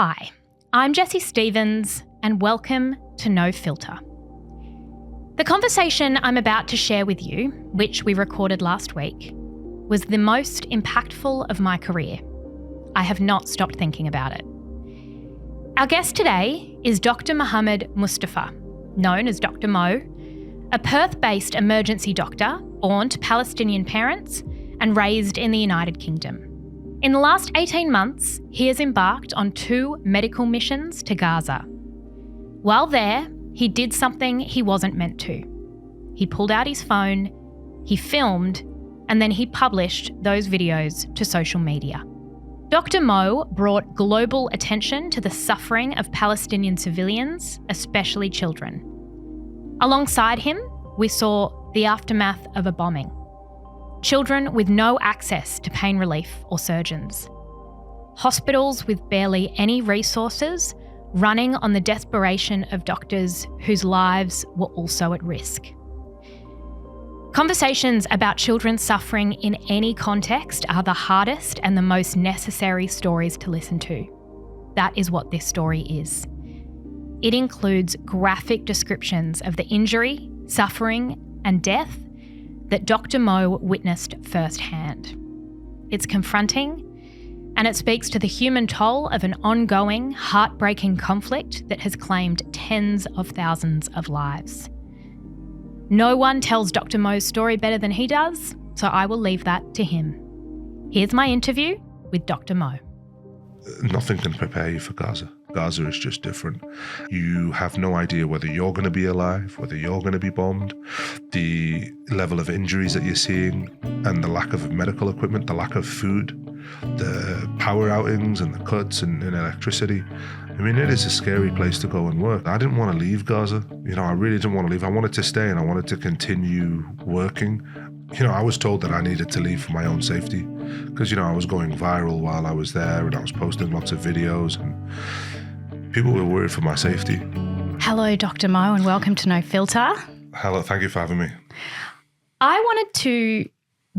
Hi, I'm Jessie Stephens and welcome to No Filter. The conversation I'm about to share with you, which we recorded last week, was the most impactful of my career. I have not stopped thinking about it. Our guest today is Dr Mohammed Mustafa, known as Dr Mo, a Perth-based emergency doctor born to Palestinian parents and raised in the United Kingdom. In the last 18 months, he has embarked on 2 medical missions to Gaza. While there, he did something he wasn't meant to. He pulled out his phone, he filmed, and then he published those videos to social media. Dr Mo brought global attention to the suffering of Palestinian civilians, especially children. Alongside him, we saw the aftermath of a bombing. Children with no access to pain relief or surgeons. Hospitals with barely any resources running on the desperation of doctors whose lives were also at risk. Conversations about children suffering in any context are the hardest and the most necessary stories to listen to. That is what this story is. It includes graphic descriptions of the injury, suffering, and death that Dr Mo witnessed firsthand. It's confronting, and it speaks to the human toll of an ongoing, heartbreaking conflict that has claimed tens of thousands of lives. No one tells Dr Mo's story better than he does, so I will leave that to him. Here's my interview with Dr Mo. Nothing can prepare you for Gaza. Gaza is just different. You have no idea whether you're going to be alive, whether you're going to be bombed. The level of injuries that you're seeing and the lack of medical equipment, the lack of food, the power outings and the cuts and electricity. I mean, it is a scary place to go and work. I didn't want to leave Gaza. I really didn't want to leave. I wanted to stay and I wanted to continue working. I was told that I needed to leave for my own safety because, I was going viral while I was there and I was posting lots of videos and people were worried for my safety. Hello, Dr Mo, and welcome to No Filter. Hello, thank you for having me. I wanted to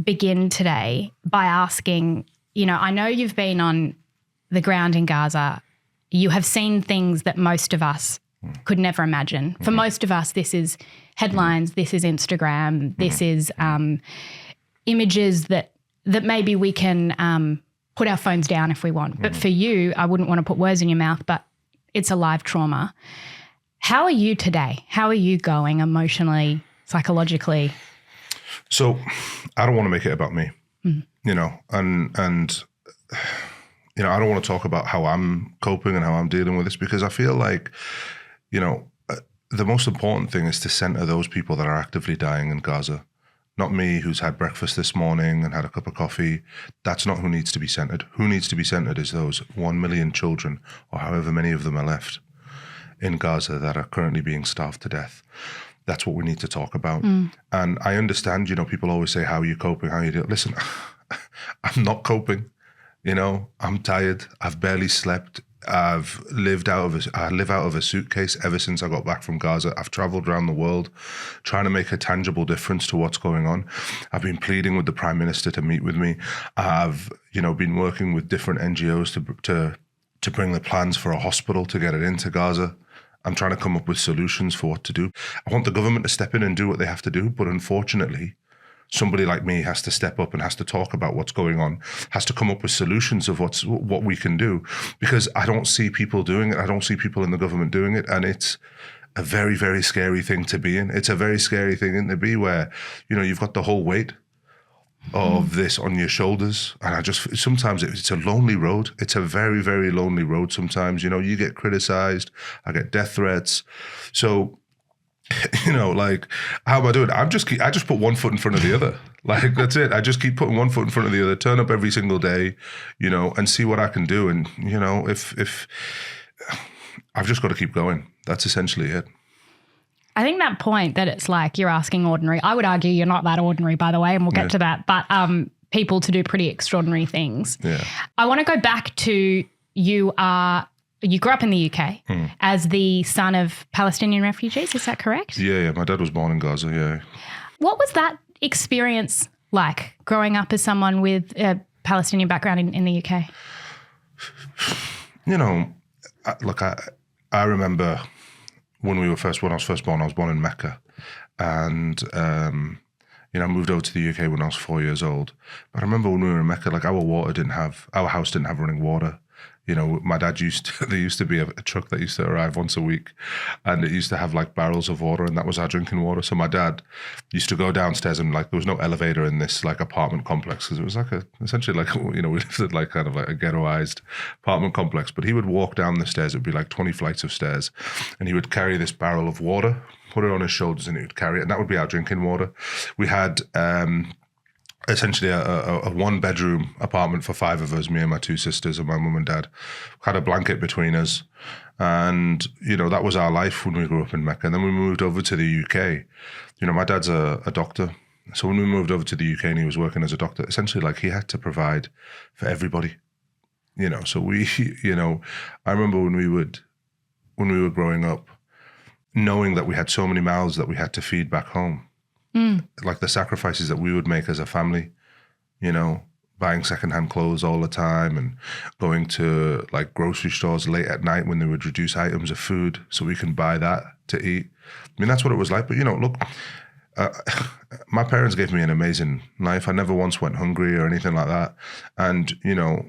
begin today by asking, I know you've been on the ground in Gaza. You have seen things that most of us could never imagine. For most of us, this is headlines, this is Instagram, this is images that maybe we can put our phones down if we want. But for you, I wouldn't want to put words in your mouth, but it's a live trauma. How are you today? How are you going emotionally, psychologically? So I don't want to make it about me, and I don't want to talk about how I'm coping and how I'm dealing with this because I feel like, the most important thing is to center those people that are actively dying in Gaza. Not me, who's had breakfast this morning and had a cup of coffee. That's not who needs to be centered. Who needs to be centered is those 1 million children, or however many of them are left in Gaza that are currently being starved to death. That's what we need to talk about. And I understand, people always say, how are you coping? How are you doing? Listen, I'm not coping. I'm tired. I've barely slept. I live out of a suitcase ever since I got back from Gaza. I've traveled around the world trying to make a tangible difference to what's going on. I've been pleading with the Prime Minister to meet with me. I've, been working with different NGOs to bring the plans for a hospital to get it into Gaza. I'm trying to come up with solutions for what to do. I want the government to step in and do what they have to do, but unfortunately, somebody like me has to step up and has to talk about what's going on, has to come up with solutions of what we can do, because I don't see people doing it. I don't see people in the government doing it. And it's a very, very scary thing to be in. It's a very scary thing to be where, you've got the whole weight of this on your shoulders. And sometimes it's a lonely road. It's a very, very lonely road sometimes. You get criticized. I get death threats. So, how am I doing? I just put one foot in front of the other. That's it. I just keep putting one foot in front of the other, turn up every single day, and see what I can do. And, if I've just got to keep going. That's essentially it. I think that point that it's like you're asking ordinary, I would argue you're not that ordinary, by the way, and we'll get to that, but people to do pretty extraordinary things. Yeah. I want to go back to you grew up in the UK as the son of Palestinian refugees, is that correct? Yeah. My dad was born in Gaza, yeah. What was that experience like, growing up as someone with a Palestinian background in the UK? I remember when I was first born, I was born in Mecca, and I moved over to the UK when I was 4 years old. But I remember when we were in Mecca, like our house didn't have running water. My dad there used to be a truck that used to arrive once a week, and it used to have like barrels of water, and that was our drinking water. So my dad used to go downstairs, and like there was no elevator in this like apartment complex, because it was like essentially like, we lived in like kind of like a ghettoized apartment complex. But he would walk down the stairs, it'd be like 20 flights of stairs, and he would carry this barrel of water, put it on his shoulders, and he would carry it, and that would be our drinking water. We had essentially a one-bedroom apartment for 5 of us, me and my 2 sisters and my mum and dad. Had a blanket between us, and that was our life when we grew up in Mecca. And then we moved over to the UK. My dad's a doctor, so when we moved over to the UK and he was working as a doctor, essentially like he had to provide for everybody. So we, I remember when we were growing up, knowing that we had so many mouths that we had to feed back home. Like the sacrifices that we would make as a family, buying secondhand clothes all the time and going to like grocery stores late at night when they would reduce items of food so we can buy that to eat. I mean, that's what it was like. But, look, my parents gave me an amazing life. I never once went hungry or anything like that. And,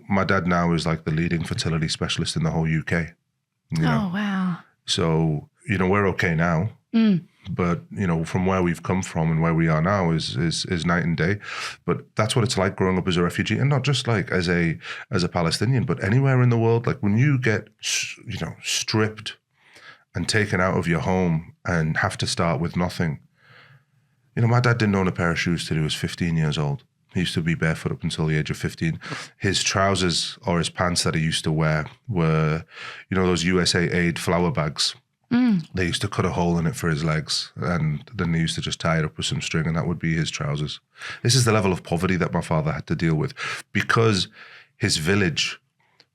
my dad now is like the leading fertility specialist in the whole UK. Oh, wow. So, we're okay now. But, from where we've come from and where we are now is night and day. But that's what it's like growing up as a refugee, and not just like as a Palestinian, but anywhere in the world. Like when you get, stripped and taken out of your home and have to start with nothing. My dad didn't own a pair of shoes till he was 15 years old. He used to be barefoot up until the age of 15. His trousers or his pants that he used to wear were, those USA Aid flour bags. They used to cut a hole in it for his legs, and then they used to just tie it up with some string, and that would be his trousers. This is the level of poverty that my father had to deal with, because his village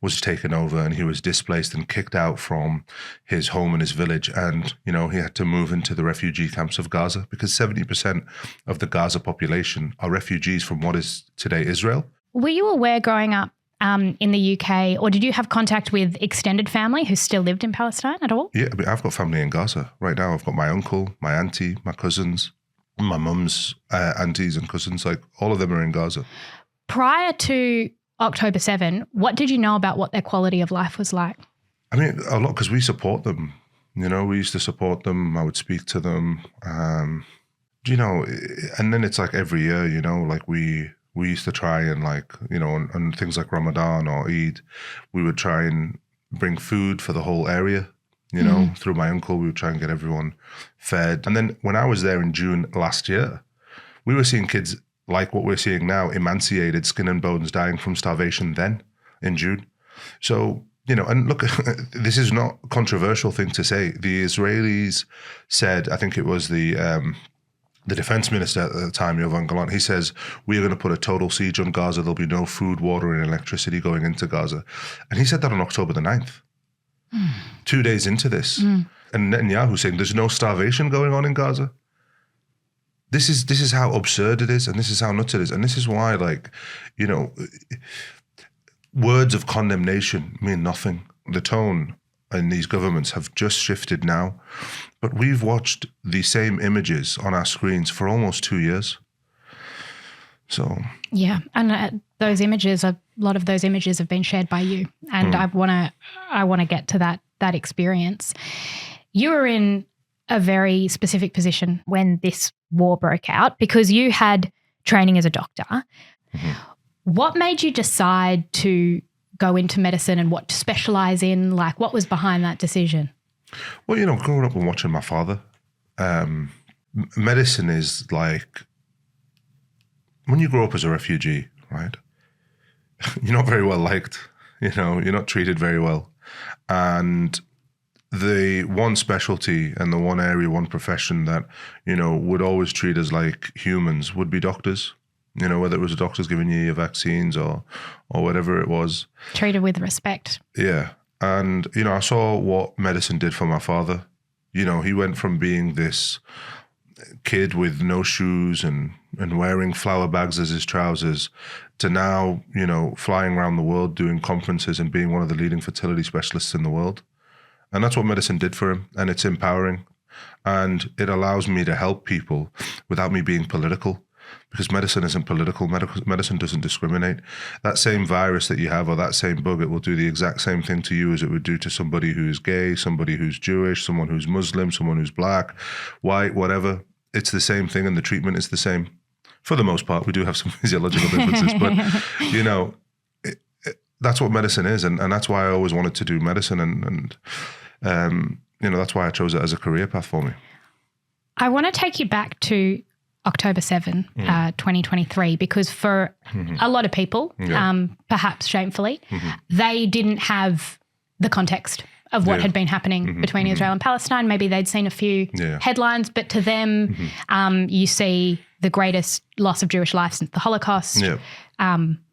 was taken over and he was displaced and kicked out from his home and his village. And, he had to move into the refugee camps of Gaza, because 70% of the Gaza population are refugees from what is today Israel. Were you aware growing up in the UK, or did you have contact with extended family who still lived in Palestine at all? Yeah, I've got family in Gaza right now. I've got my uncle, my auntie, my cousins, my mum's aunties and cousins, like all of them are in Gaza. Prior to October 7, what did you know about what their quality of life was like? I mean, a lot, because we support them. We used to support them. I would speak to them. And then it's like every year, like we used to try and like, on things like Ramadan or Eid, we would try and bring food for the whole area, through my uncle. We would try and get everyone fed. And then when I was there in June last year, we were seeing kids like what we're seeing now, emaciated, skin and bones, dying from starvation then in June. So, and look, this is not a controversial thing to say. The Israelis said, I think it was the defense minister at the time, Yoav Gallant, he says, we are going to put a total siege on Gaza. There'll be no food, water and electricity going into Gaza. And he said that on October the 9th, 2 days into this. And Netanyahu saying there's no starvation going on in Gaza. This is how absurd it is, and this is how nuts it is. And this is why, like, words of condemnation mean nothing. The tone in these governments have just shifted now. But we've watched the same images on our screens for almost 2 years. So yeah, and those images, a lot of those images have been shared by you, and I want to get to that experience. You were in a very specific position when this war broke out because you had training as a doctor. What made you decide to go into medicine and what to specialize in? Like, what was behind that decision? Well, growing up and watching my father, medicine is like, when you grow up as a refugee, right, you're not very well liked, you're not treated very well. And the one specialty and the one area, one profession that, would always treat us like humans would be doctors. Whether it was doctors giving you your vaccines or whatever it was. Treated with respect. Yeah. And, I saw what medicine did for my father. He went from being this kid with no shoes and wearing flour bags as his trousers to now, flying around the world doing conferences and being one of the leading fertility specialists in the world. And that's what medicine did for him. And it's empowering. And it allows me to help people without me being political, because medicine isn't political. Medicine doesn't discriminate. That same virus that you have, or that same bug, it will do the exact same thing to you as it would do to somebody who's gay, somebody who's Jewish, someone who's Muslim, someone who's black, white, whatever. It's the same thing, and the treatment is the same. For the most part, we do have some physiological differences, but, that's what medicine is. And that's why I always wanted to do medicine. And that's why I chose it as a career path for me. I want to take you back to October 7, 2023, because for a lot of people, perhaps shamefully, they didn't have the context of what had been happening between Israel and Palestine. Maybe they'd seen a few headlines, but to them, you see the greatest loss of Jewish life since the Holocaust,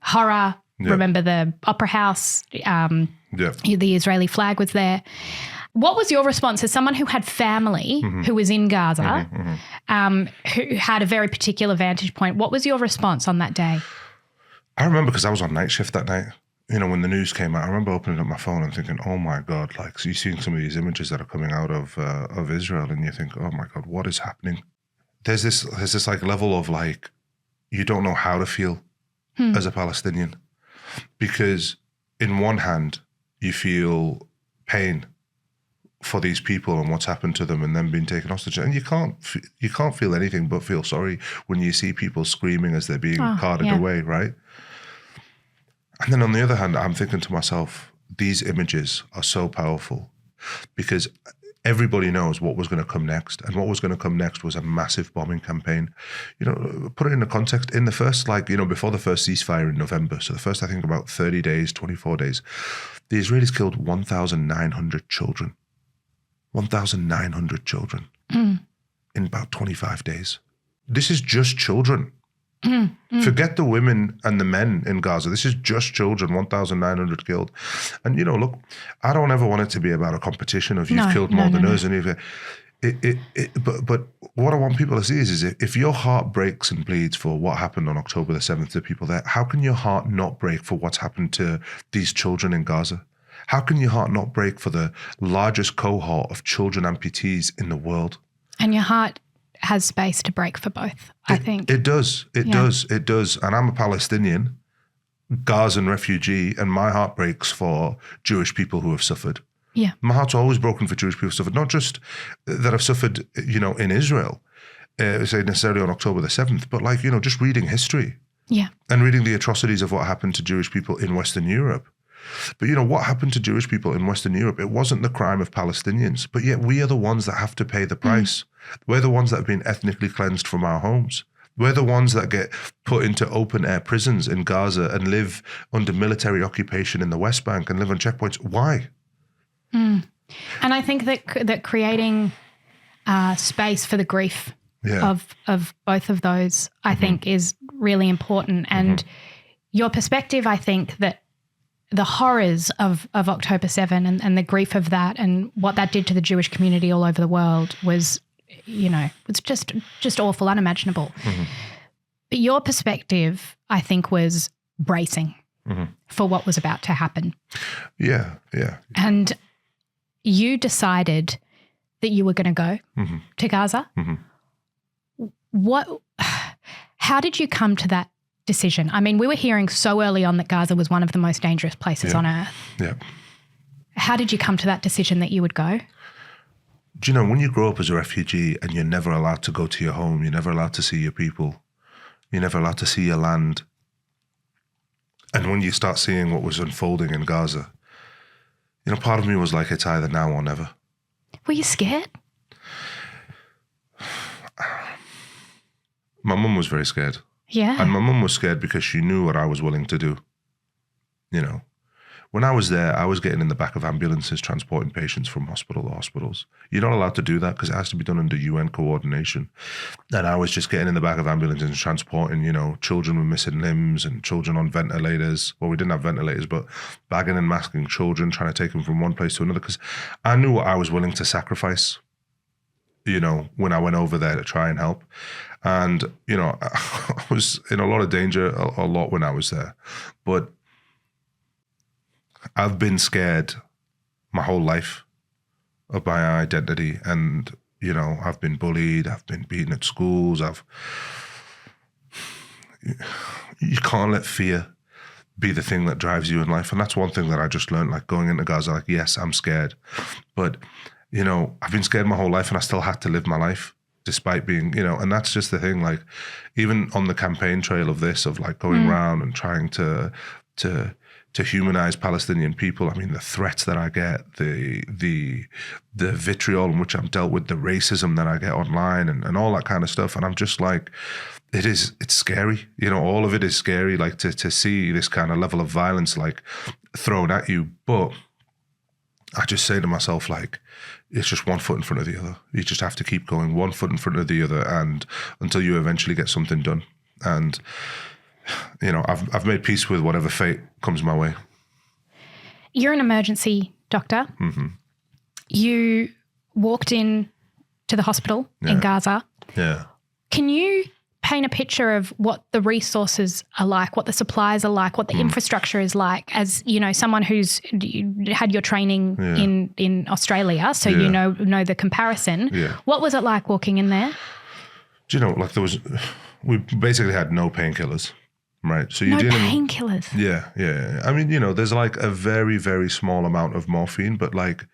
horror. Remember the Opera House, the Israeli flag was there. What was your response as someone who had family who was in Gaza, who had a very particular vantage point? What was your response on that day? I remember, because I was on night shift that night. When the news came out, I remember opening up my phone and thinking, oh my God, so you're seeing some of these images that are coming out of Israel, and you think, oh my God, what is happening? There's this level of you don't know how to feel as a Palestinian, because in one hand, you feel pain for these people and what's happened to them and them being taken hostage. And you can't feel anything but feel sorry when you see people screaming as they're being carted away, right? And then on the other hand, I'm thinking to myself, these images are so powerful, because everybody knows what was going to come next. And what was going to come next was a massive bombing campaign. Put it in the context, in the first, before the first ceasefire in November, so the first, I think, about 30 days, 24 days, the Israelis killed 1,900 children. 1,900 children in about 25 days. This is just children. Forget the women and the men in Gaza. This is just children, 1,900 killed. And, look, I don't ever want it to be about a competition of you've killed more than us. And but what I want people to see is if your heart breaks and bleeds for what happened on October the 7th to people there, how can your heart not break for what's happened to these children in Gaza? How can your heart not break for the largest cohort of children amputees in the world? And your heart has space to break for both, I think. It does. It does. And I'm a Palestinian, Gazan refugee, and my heart breaks for Jewish people who have suffered. Yeah. My heart's always broken for Jewish people who have suffered, not just that have suffered, in Israel, say necessarily on October the 7th, but just reading history. Yeah. And reading the atrocities of what happened to Jewish people in Western Europe. But what happened to Jewish people in Western Europe? It wasn't the crime of Palestinians, but yet we are the ones that have to pay the price. We're the ones that have been ethnically cleansed from our homes. We're the ones that get put into open air prisons in Gaza and live under military occupation in the West Bank and live on checkpoints. Why? And I think that creating space for the grief of both of those, I think, is really important. And your perspective, I think, that the horrors of October 7 and the grief of that and what that did to the Jewish community all over the world was, it's just awful, unimaginable. But your perspective, I think, was bracing for what was about to happen. Yeah. And you decided that you were going to go to Gaza. How did you come to that decision? I mean, we were hearing so early on that Gaza was one of the most dangerous places on earth. Yeah. How did you come to that decision that you would go? Do you know, when you grow up as a refugee and you're never allowed to go to your home, you're never allowed to see your people, you're never allowed to see your land, and when you start seeing what was unfolding in Gaza, part of me was like, it's either now or never. Were you scared? My mum was very scared. Yeah. And my mum was scared because she knew what I was willing to do. When I was there, I was getting in the back of ambulances, transporting patients from hospital to hospitals. You're not allowed to do that because it has to be done under UN coordination. And I was just getting in the back of ambulances and transporting, children with missing limbs and children on ventilators. Well, we didn't have ventilators, but bagging and masking children, trying to take them from one place to another because I knew what I was willing to sacrifice. when I went over there to try and help. And, I was in a lot of danger a lot when I was there. But I've been scared my whole life of my identity. And, I've been bullied. I've been beaten at schools. You can't let fear be the thing that drives you in life. And that's one thing that I just learned, like going into Gaza, like, yes, I'm scared. But, I've been scared my whole life and I still had to live my life despite being, and that's just the thing, like even on the campaign trail of this, of like going around and trying to humanize Palestinian people. I mean, the threats that I get, the vitriol in which I'm dealt with, the racism that I get online and all that kind of stuff. And I'm just like, it's scary. All of it is scary, like to see this kind of level of violence like thrown at you. But I just say to myself, like, it's just one foot in front of the other. You just have to keep going one foot in front of the other, and until you eventually get something done. And I've made peace with whatever fate comes my way. You're an emergency doctor. Mm-hmm. You walked in to the hospital in Gaza. Yeah. Can you paint a picture of what the resources are like, what the supplies are like, what the infrastructure is like, as someone who's had your training in Australia, so you know the comparison. Yeah. What was it like walking in there? Do you know, like we basically had no painkillers, right? So you're dealing painkillers. Yeah. I mean, there's like a very, very small amount of morphine, but like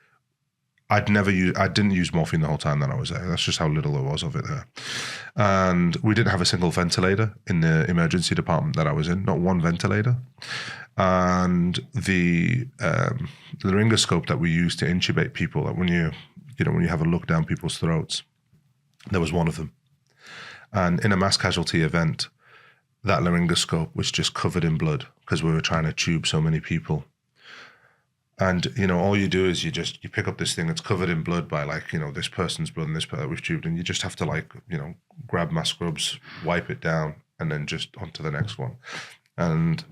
I didn't use morphine the whole time that I was there. That's just how little there was of it there. And we didn't have a single ventilator in the emergency department that I was in, not one ventilator. And the laryngoscope that we use to intubate people, like when you have a look down people's throats, there was one of them. And in a mass casualty event, that laryngoscope was just covered in blood because we were trying to tube so many people. And, all you do is you pick up this thing that's covered in blood by like, this person's blood and this part that we've tubed, and you just have to like, grab my scrubs, wipe it down, and then just onto the next one. And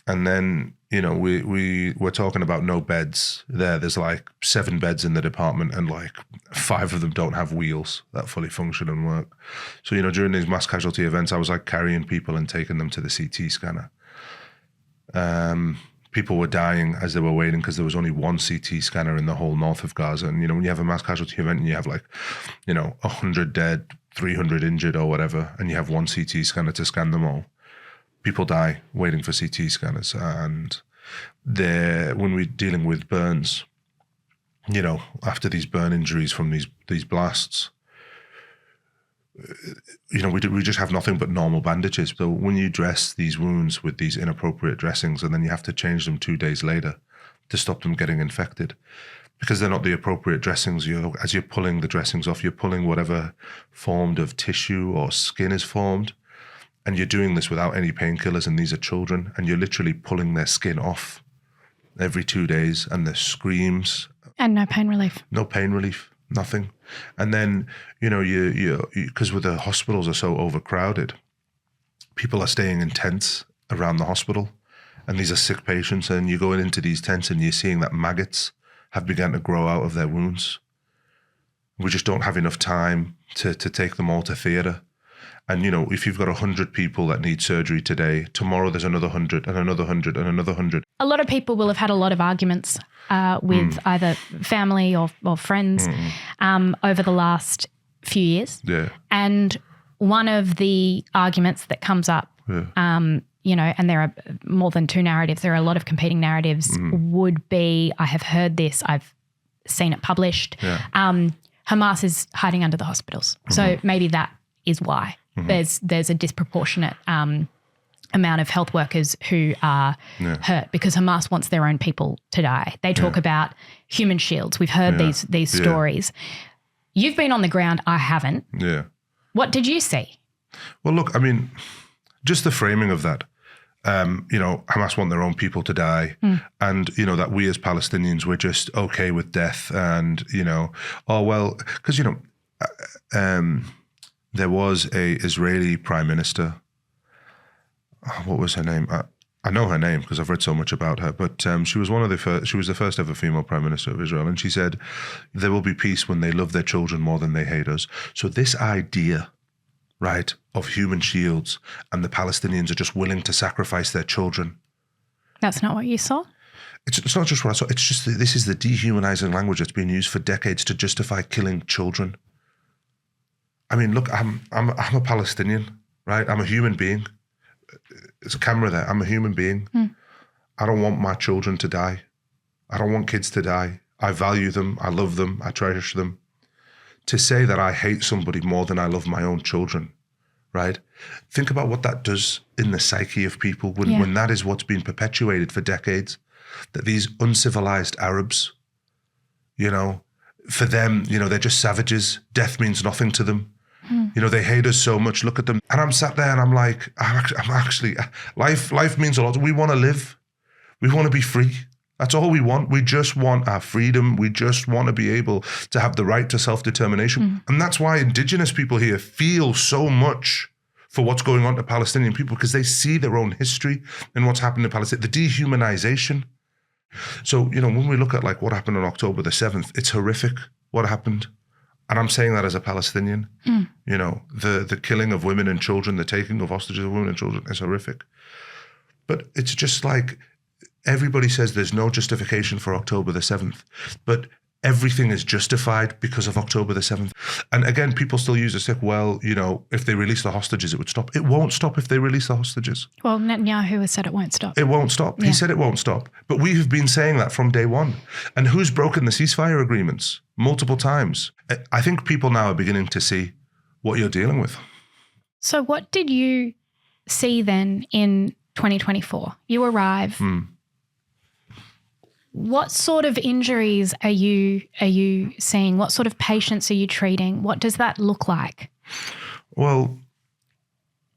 then, we're talking about no beds there. There's like 7 beds in the department and like 5 of them don't have wheels that fully function and work. So, during these mass casualty events, I was like carrying people and taking them to the CT scanner. People were dying as they were waiting because there was only one CT scanner in the whole north of Gaza. And, when you have a mass casualty event and you have like, 100 dead, 300 injured or whatever, and you have one CT scanner to scan them all, people die waiting for CT scanners. And when we're dealing with burns, after these burn injuries from these blasts, we just have nothing but normal bandages. So when you dress these wounds with these inappropriate dressings, and then you have to change them 2 days later to stop them getting infected, because they're not the appropriate dressings. As you're pulling the dressings off, you're pulling whatever formed of tissue or skin is formed, and you're doing this without any painkillers, and these are children, and you're literally pulling their skin off every 2 days, and the screams. And no pain relief. No pain relief. Nothing. And then, you because with the hospitals are so overcrowded, people are staying in tents around the hospital, and these are sick patients, and you're going into these tents and you're seeing that maggots have begun to grow out of their wounds. We just don't have enough time to take them all to theatre. And, if you've got 100 people that need surgery today, tomorrow there's another 100 and another 100 and another 100. A lot of people will have had a lot of arguments with either family or friends over the last few years. Yeah. And one of the arguments that comes up, and there are more than 2 narratives, there are a lot of competing narratives, would be, I have heard this, I've seen it published, Hamas is hiding under the hospitals. So maybe that is why. There's a disproportionate amount of health workers who are hurt because Hamas wants their own people to die. They talk about human shields. We've heard these stories. You've been on the ground. I haven't. Yeah. What did you see? Well, look, I mean, just the framing of that. Hamas want their own people to die, and that we as Palestinians, we're just okay with death, and because there was a Israeli prime minister. What was her name? I know her name because I've read so much about her, but she was the first ever female prime minister of Israel. And she said, there will be peace when they love their children more than they hate us. So this idea, right, of human shields and the Palestinians are just willing to sacrifice their children. That's not what you saw? It's not just what I saw. It's just this is the dehumanizing language that's been used for decades to justify killing children. I mean, look, I'm a Palestinian, right? I'm a human being. There's a camera there. I'm a human being. I don't want my children to die. I don't want kids to die. I value them. I love them. I cherish them. To say that I hate somebody more than I love my own children, right? Think about what that does in the psyche of people when that is what's been perpetuated for decades, that these uncivilized Arabs, you know, for them, you know, they're just savages. Death means nothing to them. You know, they hate us so much. Look at them. And I'm sat there and I'm like, I'm actually, life means a lot. We want to live. We want to be free. That's all we want. We just want our freedom. We just want to be able to have the right to self-determination. And that's why Indigenous people here feel so much for what's going on to Palestinian people, because they see their own history and what's happened in Palestine, the dehumanization. So, you know, when we look at like what happened on October the 7th, it's horrific what happened. And I'm saying that as a Palestinian, you know, the killing of women and children, the taking of hostages of women and children is horrific. But it's just like everybody says there's no justification for October the 7th, but everything is justified because of October the 7th. And again, people still use this like, well, you know, if they release the hostages, it would stop. It won't stop if they release the hostages. Well, Netanyahu has said it won't stop. It won't stop. Yeah. He said it won't stop. But we have been saying that from day one. And who's broken the ceasefire agreements? Multiple times. I think people now are beginning to see what you're dealing with. So what did you see then in 2024? You arrive. What sort of injuries are you seeing? What sort of patients are you treating? What does that look like? Well,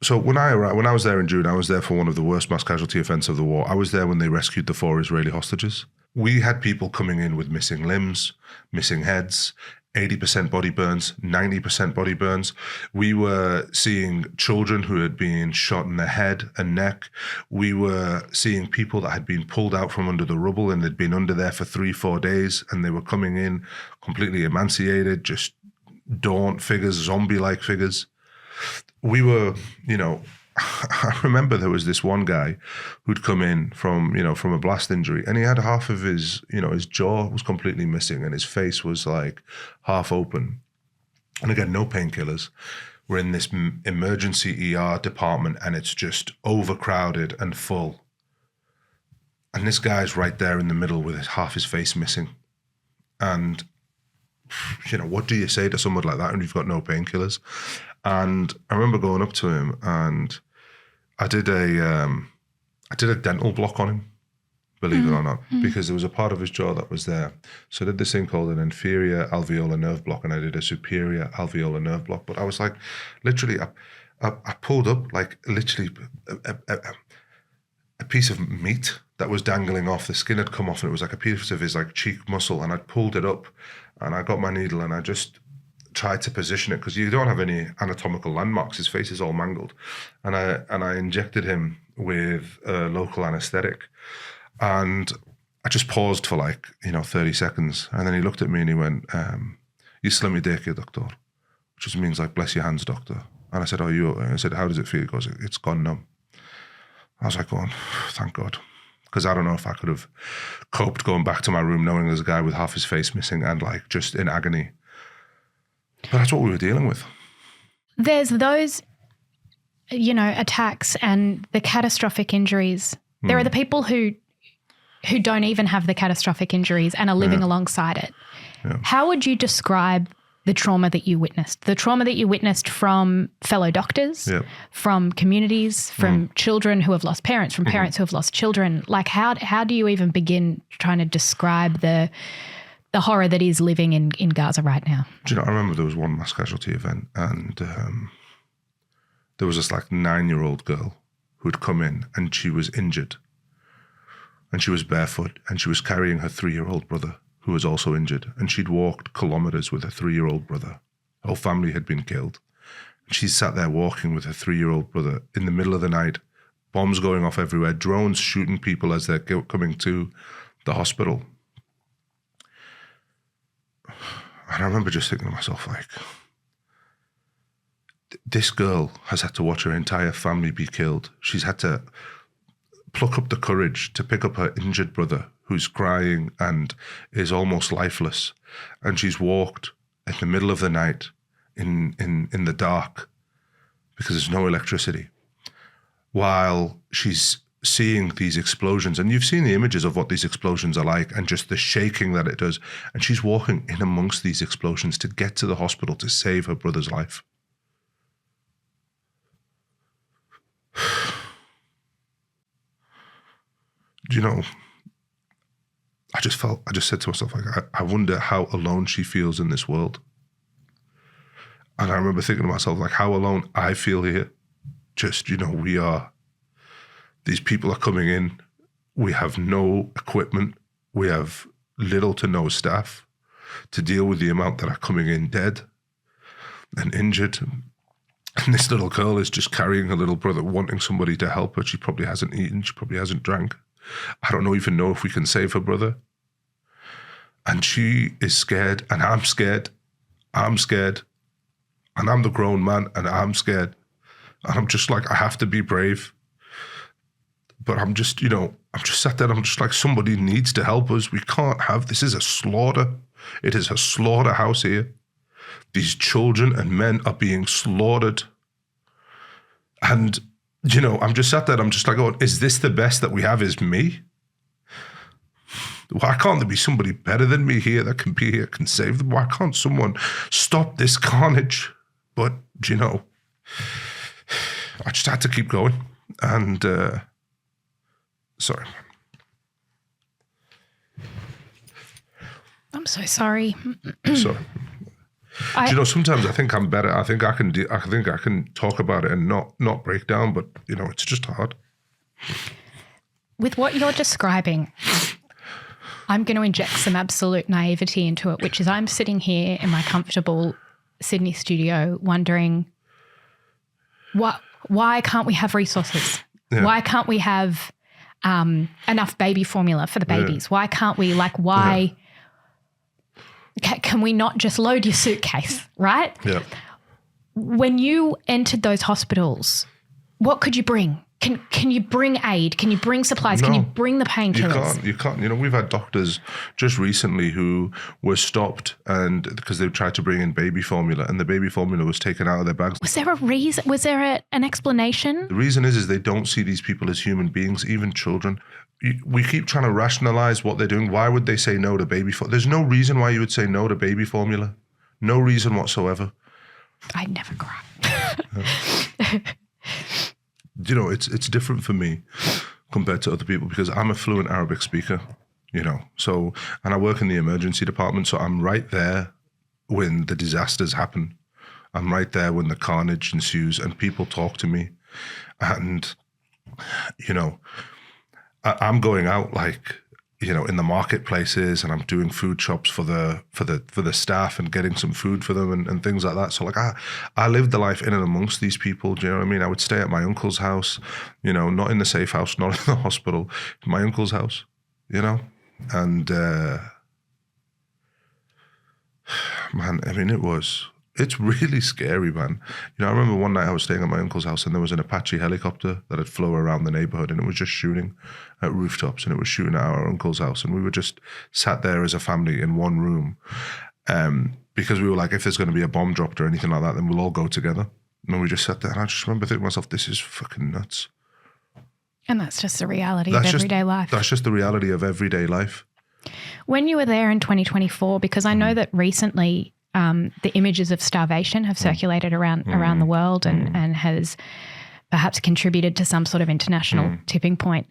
so when I was there in June, I was there for one of the worst mass casualty events of the war. I was there when they rescued the 4 Israeli hostages. We had people coming in with missing limbs, missing heads, 80% body burns, 90% body burns. We were seeing children who had been shot in the head and neck. We were seeing people that had been pulled out from under the rubble and they'd been under there for 3-4 days, and they were coming in completely emaciated, just daunt figures, zombie-like figures. We were, you know, I remember there was this one guy who'd come in from a blast injury, and he had half of his, you know, his jaw was completely missing and his face was like half open. And again, no painkillers. We're in this emergency ER department and it's just overcrowded and full. And this guy's right there in the middle with half his face missing. And, you know, what do you say to someone like that when you've got no painkillers? And I remember going up to him and I did a dental block on him, believe it or not, because there was a part of his jaw that was there. So I did this thing called an inferior alveolar nerve block, and I did a superior alveolar nerve block. But I was like, literally, I pulled up like literally a piece of meat that was dangling off. The skin had come off, and it was like a piece of his like cheek muscle, and I pulled it up, and I got my needle, and I just tried to position it because you don't have any anatomical landmarks. His face is all mangled, and I injected him with a local anesthetic, and I just paused for like 30 seconds, and then he looked at me and he went, "Yislam yadayka, doctor," which just means like bless your hands, doctor. And I said, I said, how does it feel? He goes, it's gone numb. I was like, going, thank God, because I don't know if I could have coped going back to my room knowing there's a guy with half his face missing and like just in agony. But that's what we were dealing with. There's those, attacks and the catastrophic injuries. There are the people who don't even have the catastrophic injuries and are living alongside it. Yeah. How would you describe the trauma that you witnessed? The trauma that you witnessed from fellow doctors, from communities, from children who have lost parents, from parents who have lost children. Like how do you even begin trying to describe the horror that is living in Gaza right now? Do you know, I remember there was one mass casualty event and there was this like 9-year-old girl who'd come in and she was injured and she was barefoot and she was carrying her 3-year-old brother who was also injured, and she'd walked kilometers with her 3-year-old brother. Her whole family had been killed. And she sat there walking with her 3-year-old brother in the middle of the night, bombs going off everywhere, drones shooting people as they're coming to the hospital. And I remember just thinking to myself, like, this girl has had to watch her entire family be killed. She's had to pluck up the courage to pick up her injured brother who's crying and is almost lifeless. And she's walked in the middle of the night in the dark because there's no electricity while she's seeing these explosions. And you've seen the images of what these explosions are like and just the shaking that it does. And she's walking in amongst these explosions to get to the hospital to save her brother's life. You know, I just said to myself, like, I wonder how alone she feels in this world. And I remember thinking to myself, like, how alone I feel here. Just, you know, these people are coming in. We have no equipment. We have little to no staff to deal with the amount that are coming in dead and injured. And this little girl is just carrying her little brother, wanting somebody to help her. She probably hasn't eaten. She probably hasn't drank. I don't even know if we can save her brother. And she is scared, and I'm scared. I'm scared. And I'm the grown man, and I'm scared. And I'm just like, I have to be brave. But I'm just, you know, I'm just sat there and I'm just like, somebody needs to help us. We can't have, this is a slaughter. It is a slaughterhouse here. These children and men are being slaughtered. And, you know, I'm just sat there and I'm just like, oh, is this the best that we have is me? Why can't there be somebody better than me here that can be here, can save them? Why can't someone stop this carnage? But, you know, I just had to keep going. And, sorry. I'm so sorry. Sorry. Do you know, sometimes I think I'm better. I think I can talk about it and not break down, but, you know, it's just hard. With what you're describing, I'm going to inject some absolute naivety into it, which is I'm sitting here in my comfortable Sydney studio wondering, why can't we have resources? Yeah. Why can't we have enough baby formula for the babies? Yeah. Why can't we, why... Yeah. Can we not just load your suitcase, right? Yeah. When you entered those hospitals, what could you bring? Can you bring aid? Can you bring supplies? No, can you bring the painkillers? You can't. You know, we've had doctors just recently who were stopped and because they tried to bring in baby formula and the baby formula was taken out of their bags. Was there a reason? Was there an explanation? The reason is they don't see these people as human beings, even children. We keep trying to rationalize what they're doing. Why would they say no to baby formula? There's no reason why you would say no to baby formula. No reason whatsoever. I'd never cry. You know, it's different for me compared to other people because I'm a fluent Arabic speaker, you know. So, and I work in the emergency department, so I'm right there when the disasters happen. I'm right there when the carnage ensues and people talk to me. And, you know, I'm going out in the marketplaces and I'm doing food shops for the staff and getting some food for them and things like that. So I lived the life in and amongst these people. Do you know what I mean? I would stay at my uncle's house, you know, not in the safe house, not in the hospital, my uncle's house, you know? And man, I mean, it's really scary, man. You know, I remember one night I was staying at my uncle's house and there was an Apache helicopter that had flown around the neighborhood and it was just shooting at rooftops and it was shooting at our uncle's house. And we were just sat there as a family in one room because we were like, if there's going to be a bomb dropped or anything like that, then we'll all go together. And we just sat there and I just remember thinking to myself, this is fucking nuts. And that's just the reality of everyday life. That's just the reality of everyday life. When you were there in 2024, because I know that recently the images of starvation have circulated around the world and has perhaps contributed to some sort of international tipping point.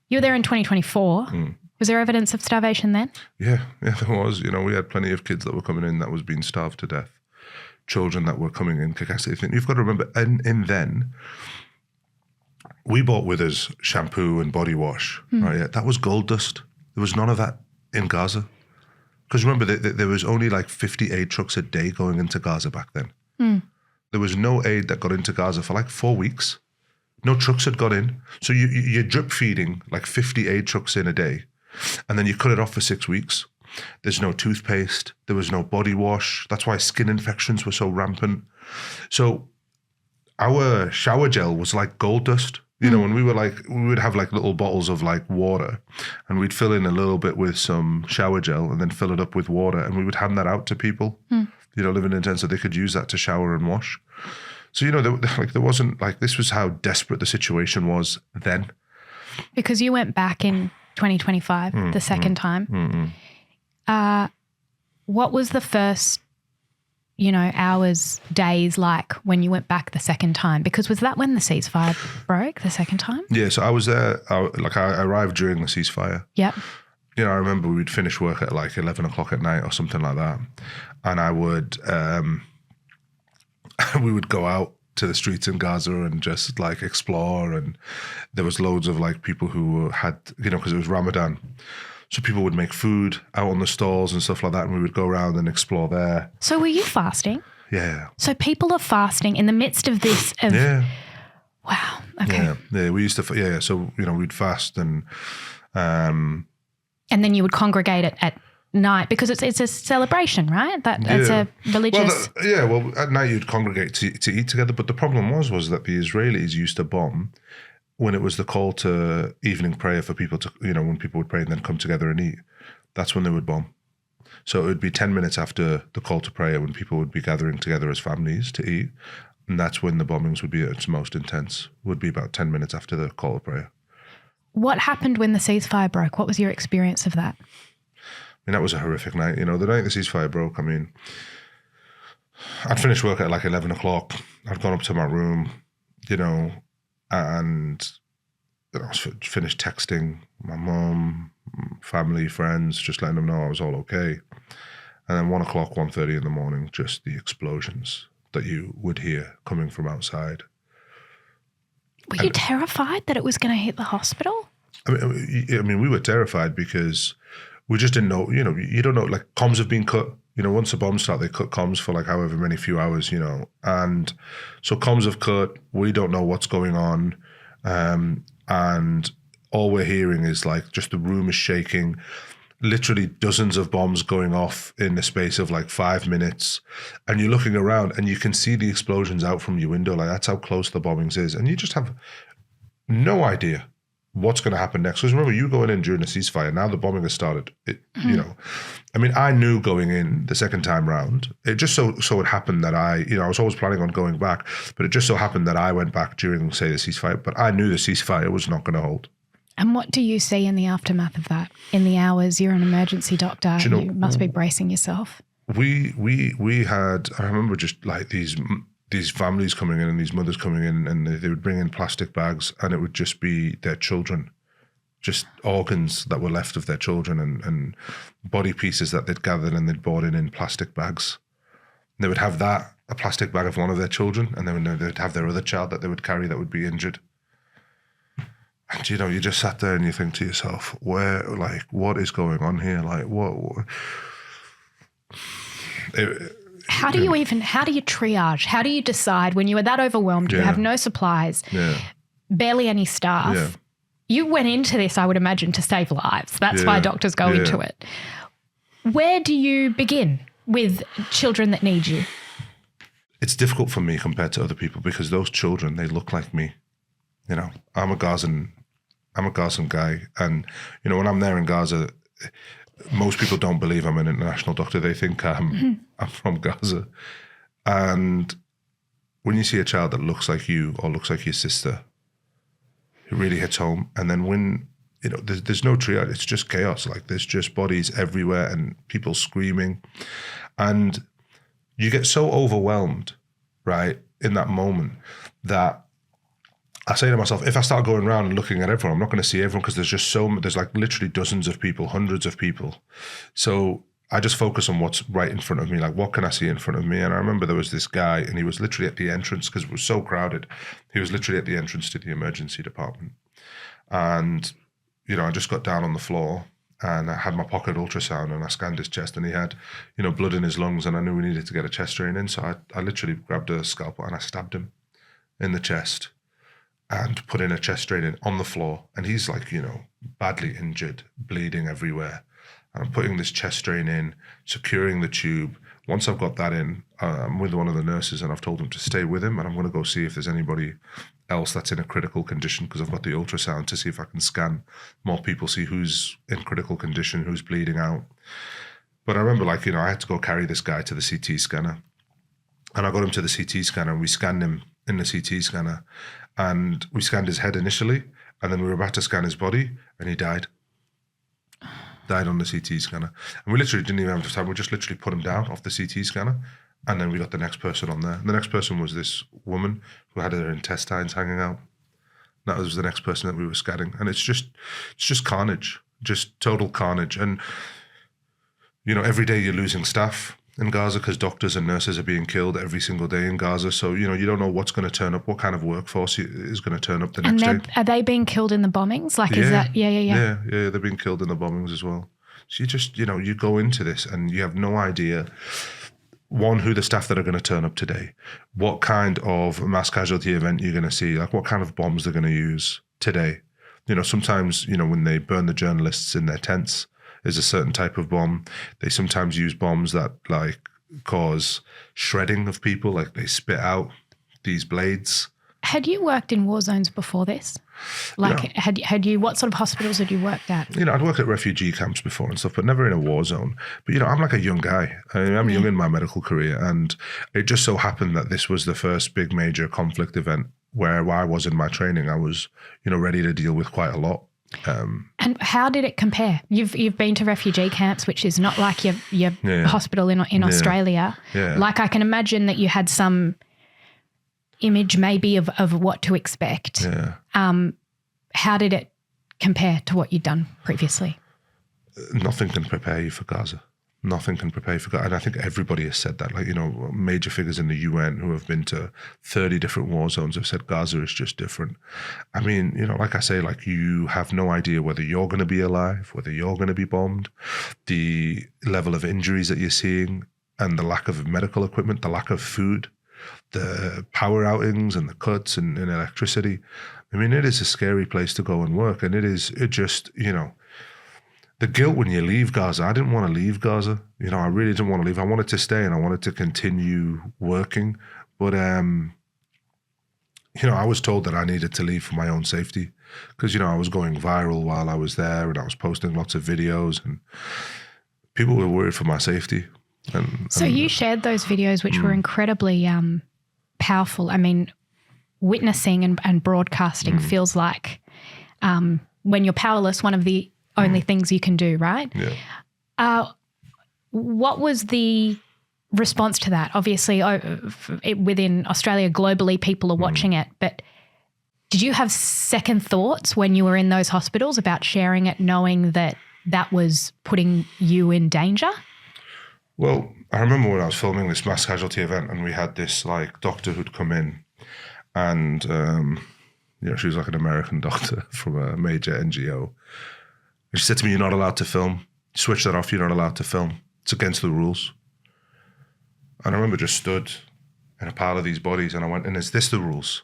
You were there in 2024. Was there evidence of starvation then? Yeah, there was. You know, we had plenty of kids that were coming in that was being starved to death. Children that were coming in. You've got to remember, and then we bought with us shampoo and body wash. Right? Yeah, that was gold dust. There was none of that in Gaza. Because remember, there was only 50 aid trucks a day going into Gaza back then. There was no aid that got into Gaza for 4 weeks. No trucks had got in. So you're drip feeding like 50 aid trucks in a day, and then you cut it off for 6 weeks. There's no toothpaste. There was no body wash. That's why skin infections were so rampant. So our shower gel was like gold dust. You know, when we would have like little bottles of like water, and we'd fill in a little bit with some shower gel and then fill it up with water, and we would hand that out to people, you know, living in tents, so they could use that to shower and wash. So, you know, there wasn't like, this was how desperate the situation was then. Because you went back in 2025, the second time. What was the first, you know, hours, days like when you went back the second time? Because was that when the ceasefire broke the second time? Yeah, so I was there, I arrived during the ceasefire. Yep. You know, I remember we'd finish work at like 11 o'clock at night or something like that. And I would, we would go out to the streets in Gaza and just like explore. And there was loads of like people who had, you know, because it was Ramadan. So people would make food out on the stalls and stuff like that, and we would go around and explore there. So were you fasting? Yeah. So people are fasting in the midst of this? Yeah. Wow. Okay. Yeah, we used to, yeah. So, you know, we'd fast and then you would congregate at night because it's a celebration, right? It's a religious... Well, at night you'd congregate to eat together. But the problem was that the Israelis used to bomb when it was the call to evening prayer for people to, you know, when people would pray and then come together and eat. That's when they would bomb. So it would be 10 minutes after the call to prayer when people would be gathering together as families to eat. And that's when the bombings would be at its most intense, would be about 10 minutes after the call to prayer. What happened when the ceasefire broke? What was your experience of that? I mean, that was a horrific night. You know, the night the ceasefire broke, I mean, I'd finished work at like 11 o'clock. I'd gone up to my room, you know, and I was finished texting my mum, family, friends, just letting them know I was all okay. And then 1 o'clock, 1:30 in the morning, just the explosions that you would hear coming from outside. Were you terrified that it was going to hit the hospital? I mean, we were terrified because we just didn't know, you know, you don't know, like comms have been cut. You know, once the bombs start, they cut comms for like however many few hours, you know. And so comms have cut, we don't know what's going on. And all we're hearing is like just the room is shaking, literally dozens of bombs going off in the space of like 5 minutes. And you're looking around and you can see the explosions out from your window. Like that's how close the bombings is. And you just have no idea what's going to happen next. Because remember, you going in during the ceasefire, now the bombing has started. You know, I mean, I knew going in the second time round, it just so it happened that I was always planning on going back, but it just so happened that I went back during, say, the ceasefire, but I knew the ceasefire was not going to hold. And what do you see in the aftermath of that? In the hours, you're an emergency doctor, you must be bracing yourself. We had, I remember just like these families coming in and these mothers coming in, and they would bring in plastic bags, and it would just be their children, just organs that were left of their children and body pieces that they'd gathered and they'd brought in plastic bags. And they would have a plastic bag of one of their children, and then they'd have their other child that they would carry that would be injured. And, you know, you just sat there and you think to yourself, what is going on here? Like, what? How do you triage? How do you decide when you are that overwhelmed, you have no supplies, barely any staff? Yeah. You went into this, I would imagine, to save lives. That's why doctors go into it. Where do you begin with children that need you? It's difficult for me compared to other people because those children, they look like me. You know, I'm a Gazan guy. And, you know, when I'm there in Gaza, most people don't believe I'm an international doctor. They think I'm from Gaza. And when you see a child that looks like you or looks like your sister, it really hits home. And then when, you know, there's no triage, it's just chaos. Like there's just bodies everywhere and people screaming. And you get so overwhelmed, right, in that moment that I say to myself, if I start going around and looking at everyone, I'm not going to see everyone because there's like literally dozens of people, hundreds of people. So I just focus on what's right in front of me. Like, what can I see in front of me? And I remember there was this guy and he was literally at the entrance because it was so crowded. He was literally at the entrance to the emergency department. And, you know, I just got down on the floor and I had my pocket ultrasound and I scanned his chest and he had, you know, blood in his lungs and I knew we needed to get a chest drain in. So I literally grabbed a scalpel and I stabbed him in the chest. and put in a chest drain in on the floor. And he's like, badly injured, bleeding everywhere. And I'm putting this chest drain in, securing the tube. Once I've got that in, I'm with one of the nurses and I've told him to stay with him, and I'm going to go see if there's anybody else that's in a critical condition, because I've got the ultrasound to see if I can scan more people, see who's in critical condition, who's bleeding out. But I remember, I had to go carry this guy to the CT scanner. And I got him to the CT scanner and we scanned him in the CT scanner. And we scanned his head initially, and then we were about to scan his body, and he died. Died on the CT scanner. And we literally didn't even have time. We just literally put him down off the CT scanner, and then we got the next person on there. And the next person was this woman who had her intestines hanging out. That was the next person that we were scanning. And it's just carnage, just total carnage. And, every day you're losing staff in Gaza because doctors and nurses are being killed every single day in Gaza. So, you don't know what's going to turn up, what kind of workforce is going to turn up the next day. Are they being killed in the bombings? Is that, yeah. Yeah, they're being killed in the bombings as well. So you just, you go into this and you have no idea, one, who the staff that are going to turn up today, what kind of mass casualty event you're going to see, what kind of bombs they're going to use today. Sometimes, when they burn the journalists in their tents, is a certain type of bomb. They sometimes use bombs that cause shredding of people, they spit out these blades. Had you worked in war zones before this? Had you, what sort of hospitals had you worked at? I'd worked at refugee camps before and stuff, but never in a war zone. But, I'm a young guy. I'm young in my medical career, and it just so happened that this was the first big major conflict event where I was in my training. I was, ready to deal with quite a lot. And how did it compare? You've been to refugee camps, which is not like your hospital in Australia. Yeah. I can imagine that you had some image maybe of what to expect. Yeah. How did it compare to what you'd done previously? Nothing can prepare you for Gaza. Nothing can prepare you for Gaza. And I think everybody has said that. Major figures in the UN who have been to 30 different war zones have said Gaza is just different. I mean, like I say, you have no idea whether you're going to be alive, whether you're going to be bombed, the level of injuries that you're seeing, and the lack of medical equipment, the lack of food, the power outings and the cuts and electricity. I mean, it is a scary place to go and work. And the guilt when you leave Gaza, I didn't want to leave Gaza. I really didn't want to leave. I wanted to stay and I wanted to continue working. But, I was told that I needed to leave for my own safety because, I was going viral while I was there and I was posting lots of videos and people were worried for my safety. So you shared those videos, which were incredibly powerful. I mean, witnessing and broadcasting feels like when you're powerless, one of the only things you can do, right? Yeah. What was the response to that? Obviously, within Australia, globally, people are watching it, but did you have second thoughts when you were in those hospitals about sharing it, knowing that was putting you in danger? Well, I remember when I was filming this mass casualty event and we had this doctor who'd come in and, she was an American doctor from a major NGO. She said to me, "You're not allowed to film. Switch that off. You're not allowed to film. It's against the rules." And I remember just stood in a pile of these bodies and I went, "And is this the rules?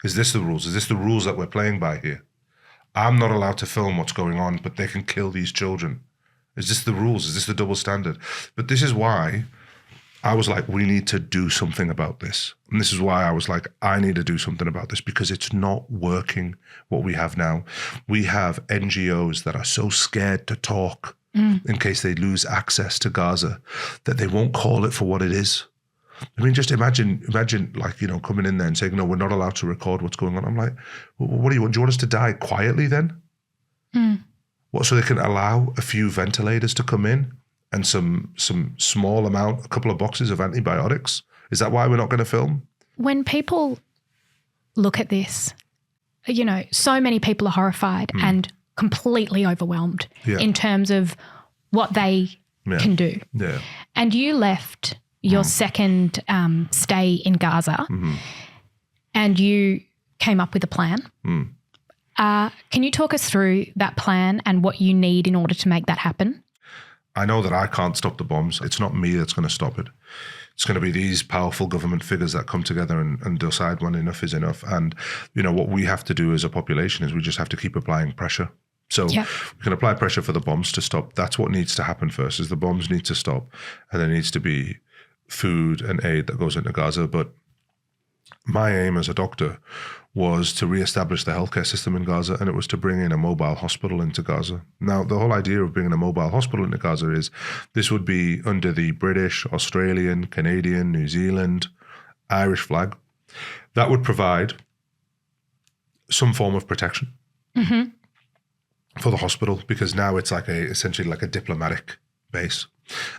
Is this the rules? Is this the rules that we're playing by here? I'm not allowed to film what's going on, but they can kill these children. Is this the rules? Is this the double standard?" But this is why I was like, we need to do something about this. And this is why I was like, I need to do something about this because it's not working what we have now. We have NGOs that are so scared to talk in case they lose access to Gaza that they won't call it for what it is. I mean, just imagine coming in there and saying, "No, we're not allowed to record what's going on." I'm like, what do you want? Do you want us to die quietly then? What, so they can allow a few ventilators to come in and some small amount, a couple of boxes of antibiotics? Is that why we're not going to film? When people look at this, so many people are horrified and completely overwhelmed in terms of what they can do. Yeah. And you left your second stay in Gaza and you came up with a plan. Can you talk us through that plan and what you need in order to make that happen? I know that I can't stop the bombs. It's not me that's going to stop it. it's going to be these powerful government figures that come together and decide when enough is enough. And, what we have to do as a population is we just have to keep applying pressure. So we can apply pressure for the bombs to stop. That's what needs to happen first, is the bombs need to stop. And there needs to be food and aid that goes into Gaza. But my aim as a doctor was to reestablish the healthcare system in Gaza, and it was to bring in a mobile hospital into Gaza. Now, the whole idea of bringing a mobile hospital into Gaza is this would be under the British, Australian, Canadian, New Zealand, Irish flag. That would provide some form of protection for the hospital, because now it's essentially like a diplomatic base.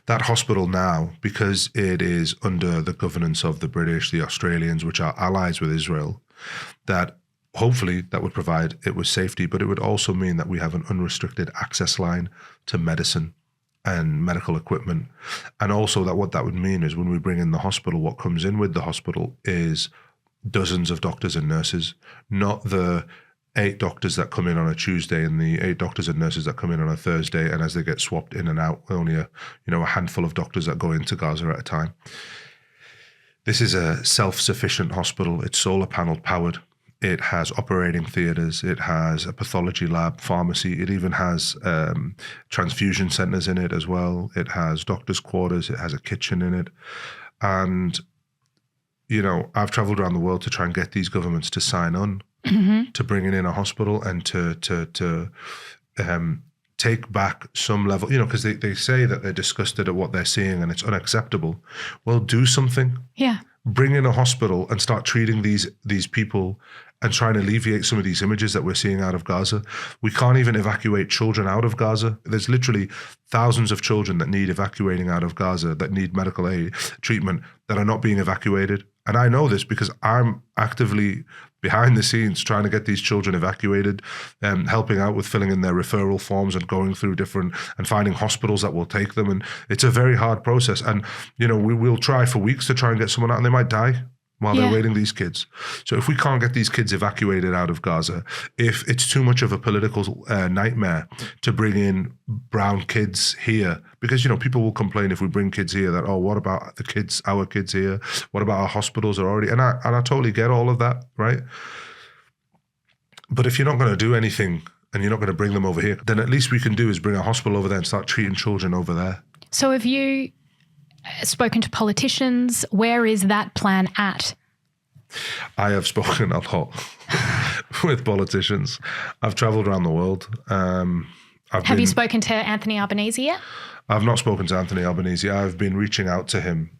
That hospital now, because it is under the governance of the British, the Australians, which are allies with Israel, that hopefully that would provide it with safety, but it would also mean that we have an unrestricted access line to medicine and medical equipment. And also that what that would mean is when we bring in the hospital, what comes in with the hospital is dozens of doctors and nurses, not the 8 doctors that come in on a Tuesday and the 8 doctors and nurses that come in on a Thursday, and as they get swapped in and out, only a handful of doctors that go into Gaza at a time. This is a self-sufficient hospital. It's solar panel powered. It has operating theatres. It has a pathology lab, pharmacy. It even has transfusion centres in it as well. It has doctors' quarters. It has a kitchen in it. And, I've travelled around the world to try and get these governments to sign on to bringing in a hospital and to take back some level, because they say that they're disgusted at what they're seeing and it's unacceptable. Well, do something. Yeah. Bring in a hospital and start treating these people and trying to alleviate some of these images that we're seeing out of Gaza. We can't even evacuate children out of Gaza. There's literally thousands of children that need evacuating out of Gaza, that need medical aid treatment, that are not being evacuated. And I know this because I'm actively behind the scenes trying to get these children evacuated, helping out with filling in their referral forms and going through and finding hospitals that will take them. And it's a very hard process. And, we will try for weeks to try and get someone out, and they might die while they're waiting, these kids. So if we can't get these kids evacuated out of Gaza, if it's too much of a political nightmare to bring in brown kids here, because, people will complain if we bring kids here that, what about the kids, our kids here? What about our hospitals are already? And I totally get all of that, right? But if you're not going to do anything and you're not going to bring them over here, then at least we can do is bring a hospital over there and start treating children over there. So have you spoken to politicians? Where is that plan at? I have spoken a lot with politicians. I've travelled around the world. Have you spoken to Anthony Albanese yet? I've not spoken to Anthony Albanese. I've been reaching out to him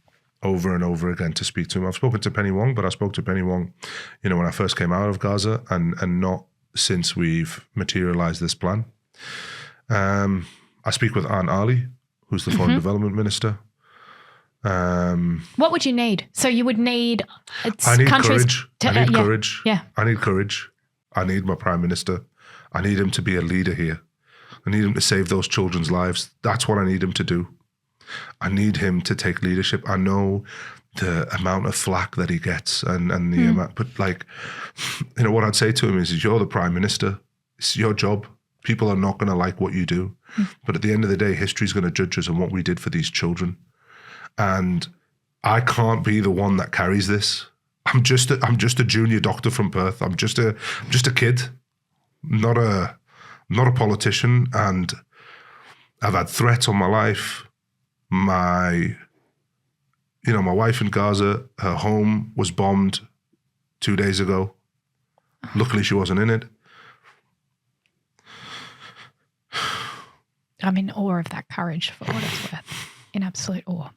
over and over again to speak to him. I've spoken to Penny Wong, but I spoke to Penny Wong, when I first came out of Gaza, and not since we've materialised this plan. I speak with Aunt Ali, who's the Foreign Development Minister. What would you need? So you would need I need courage. Courage. Yeah. I need courage. I need my Prime Minister. I need him to be a leader here. I need him to save those children's lives. That's what I need him to do. I need him to take leadership. I know the amount of flack that he gets and the amount, but what I'd say to him is you're the Prime Minister. It's your job. People are not going to like what you do. But at the end of the day, history's going to judge us on what we did for these children. And I can't be the one that carries this. I'm just a junior doctor from Perth. I'm just a kid, not a politician. And I've had threats on my life. My wife in Gaza, her home was bombed 2 days ago. Luckily, she wasn't in it. I'm in awe of that courage, for what it's worth. In absolute awe.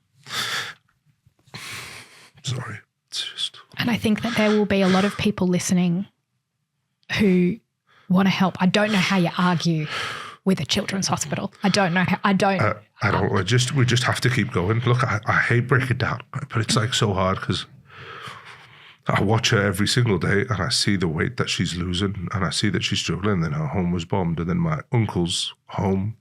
Sorry. It's just... And I think that there will be a lot of people listening who want to help. I don't know how you argue with a children's hospital. I don't know how. We just have to keep going. Look, I hate breaking it down, but it's so hard because I watch her every single day and I see the weight that she's losing and I see that she's struggling. And then her home was bombed and then my uncle's home.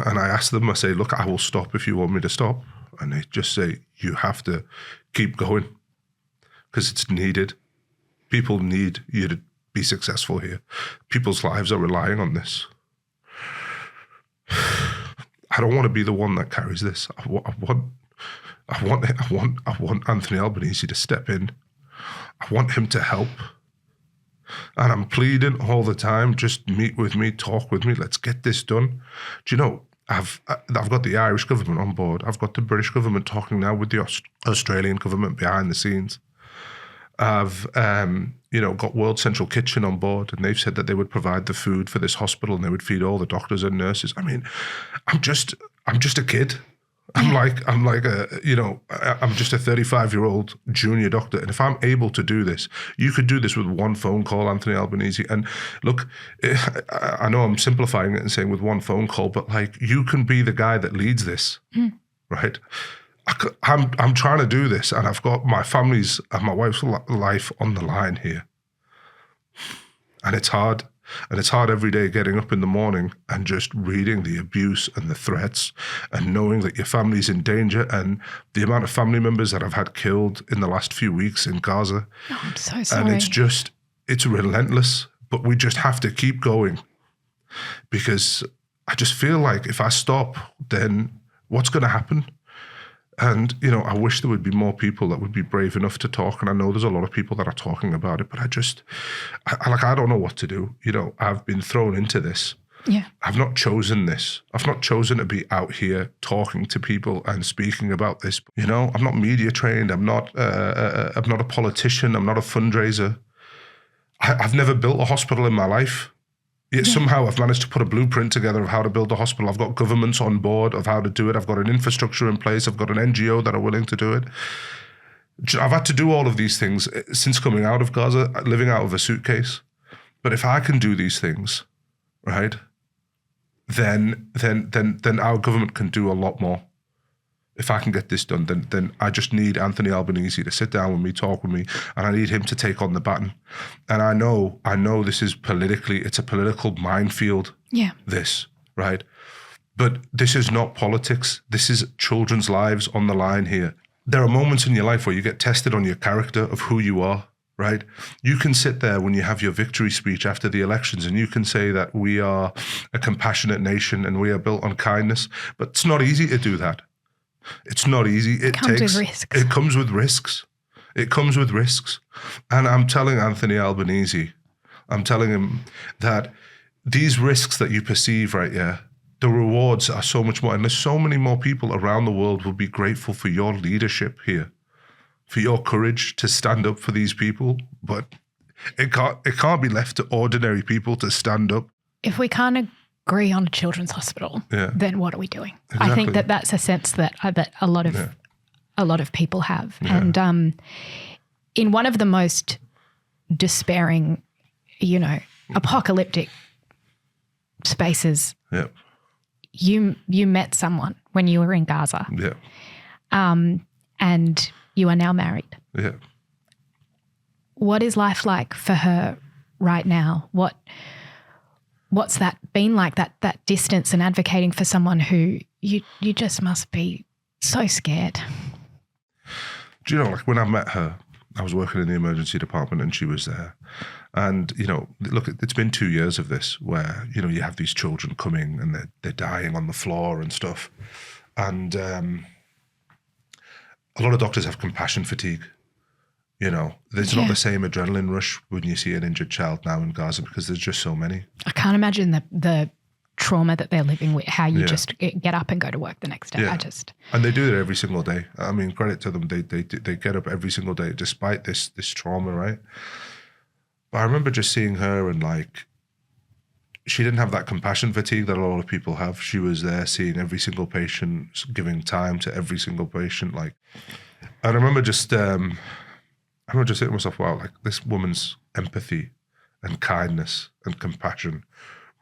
And I ask them, I say, look, I will stop if you want me to stop. And they just say, you have to keep going because it's needed. People need you to be successful here. People's lives are relying on this. I don't want to be the one that carries this. I want Anthony Albanese to step in. I want him to help. And I'm pleading all the time, just meet with me, talk with me, let's get this done. Do you know, I've got the Irish government on board. I've got the British government talking now with the Australian government behind the scenes. I've got World Central Kitchen on board, and they've said that they would provide the food for this hospital and they would feed all the doctors and nurses. I mean, I'm just a kid. I'm just a 35-year-old junior doctor. And if I'm able to do this, you could do this with one phone call, Anthony Albanese. And look, I know I'm simplifying it and saying with one phone call, but like, you can be the guy that leads this, right? I'm trying to do this, and I've got my family's and my wife's life on the line here. And it's hard. And it's hard every day getting up in the morning and just reading the abuse and the threats and knowing that your family's in danger, and the amount of family members that I've had killed in the last few weeks in Gaza. Oh, I'm so sorry. And it's relentless, but we just have to keep going, because I just feel like if I stop, then what's going to happen? And, I wish there would be more people that would be brave enough to talk. And I know there's a lot of people that are talking about it, but I don't know what to do. I've been thrown into this. Yeah. I've not chosen this. I've not chosen to be out here talking to people and speaking about this. I'm not media trained. I'm not a politician. I'm not a fundraiser. I've never built a hospital in my life. Yet somehow I've managed to put a blueprint together of how to build a hospital. I've got governments on board of how to do it. I've got an infrastructure in place. I've got an NGO that are willing to do it. I've had to do all of these things since coming out of Gaza, living out of a suitcase. But if I can do these things, right, then our government can do a lot more. If I can get this done, then I just need Anthony Albanese to sit down with me, talk with me, and I need him to take on the baton. And I know this is it's a political minefield. Yeah. This, right? But this is not politics. This is children's lives on the line here. There are moments in your life where you get tested on your character of who you are, right? You can sit there when you have your victory speech after the elections and you can say that we are a compassionate nation and we are built on kindness, but it's not easy to do that. It's not easy. It comes with risks. It comes with risks. It comes with risks. And I'm telling Anthony Albanese, I'm telling him that these risks that you perceive right here, the rewards are so much more. And there's so many more people around the world will be grateful for your leadership here, for your courage to stand up for these people. But it can't be left to ordinary people to stand up. If we can't agree on a children's hospital, then what are we doing? Exactly. I think that's a sense that a lot of people have. Yeah. And in one of the most despairing, apocalyptic spaces, you met someone when you were in Gaza. Yeah. And you are now married. Yeah. What is life like for her right now? What's that been like, that distance and advocating for someone who you just must be so scared? Do you know, like when I met her, I was working in the emergency department and she was there. And, look, it's been 2 years of this where, you have these children coming and they're dying on the floor and stuff. And a lot of doctors have compassion fatigue. There's not the same adrenaline rush when you see an injured child now in Gaza because there's just so many. I can't imagine the trauma that they're living with, how you just get up and go to work the next day. Yeah. And they do it every single day. I mean, credit to them. They get up every single day despite this trauma, right? But I remember just seeing her and she didn't have that compassion fatigue that a lot of people have. She was there seeing every single patient, giving time to every single patient. And I remember just saying to myself, wow, this woman's empathy and kindness and compassion